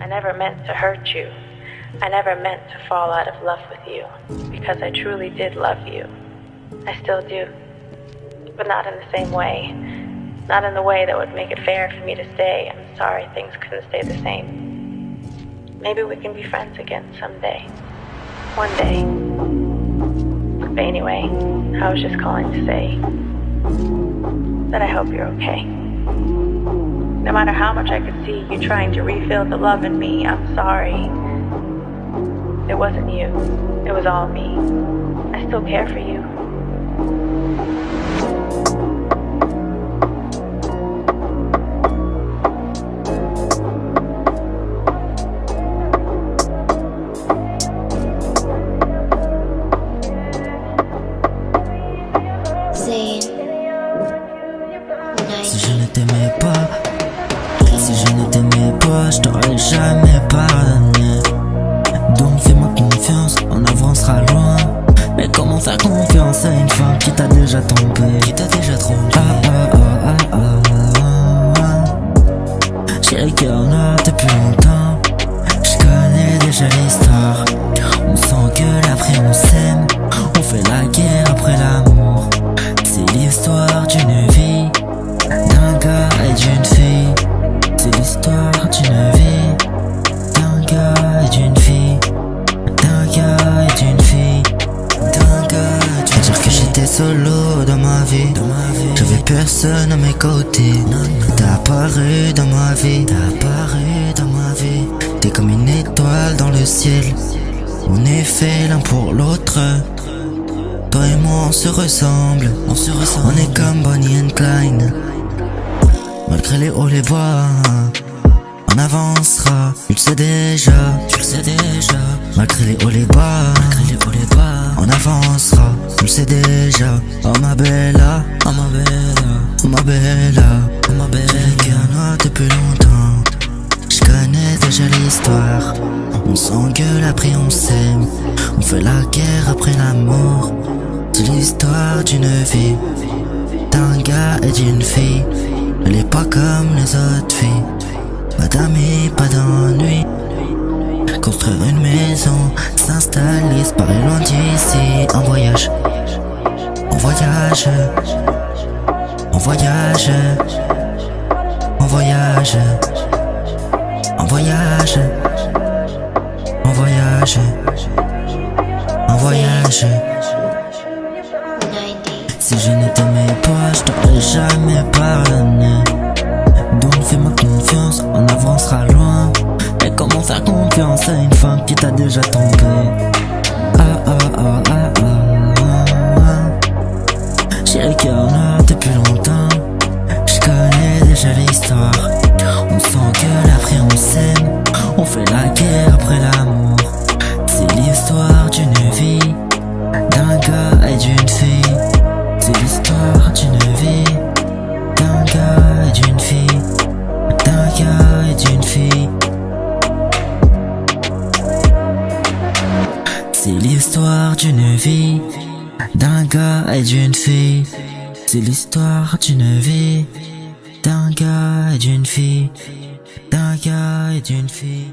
I never meant to hurt you. I never meant to fall out of love with you, because I truly did love you. I still do. But not in the same way. Not in the way that would make it fair for me to say, I'm sorry things couldn't stay the same. Maybe we can be friends again someday. One day. But anyway, I was just calling to say that I hope you're okay. No matter how much I could see you trying to refill the love in me, I'm sorry. It wasn't you. It was all me. I still care for you. Si je ne t'aimais pas, je t'aurais jamais pardonné. Donc fais-moi confiance, on avancera loin. Mais comment faire confiance à une femme qui t'a déjà trompé, J'ai le cœur noir depuis longtemps. Je connais déjà l'histoire. On s'engueule après on s'aime. On fait la guerre après l'amour. C'est l'histoire d'une vie, d'un gars et d'une fille. C'est l'histoire d'une vie, d'un gars et d'une fille. D'un gars et d'une fille. D'un gars et d'une fille. Dire que j'étais solo dans ma vie. J'avais personne à mes côtés. T'as apparu dans ma vie. T'es comme une étoile dans le ciel. On est fait l'un pour l'autre. Toi et moi on se ressemble. On est comme Bonnie and Clyde. Malgré les hauts les bas, on avancera. Tu le sais déjà. Malgré les hauts les bas, on avancera. Tu le sais déjà. Oh ma bella, j'ai le cœur noir depuis longtemps. Je connais déjà l'histoire. On s'engueule après on s'aime. On fait la guerre après l'amour. C'est l'histoire d'une vie, d'un gars et d'une fille. Elle est pas comme les autres filles. Pas d'amis, pas d'ennui. Construire une maison, s'installer, se paraît loin d'ici. En voyage, on voyage. On voyage. On voyage. On voyage. On voyage. On voyage. Si je ne t'aimais pas, je t'aurais jamais pardonné. Donc fais-moi confiance, on avancera loin. Mais comment faire confiance à une femme qui t'a déjà trompé? J'ai le cœur noir depuis longtemps. Je connais déjà l'histoire. On s'engueule après on s'aime. On fait la guerre après l'amour. C'est l'histoire d'une vie, d'un gars et d'une fille. C'est l'histoire d'une vie, d'un gars et d'une fille. D'un gars et d'une fille. C'est l'histoire d'une vie, d'un gars et d'une fille. C'est l'histoire d'une vie, d'un gars et d'une fille. D'un gars et d'une fille.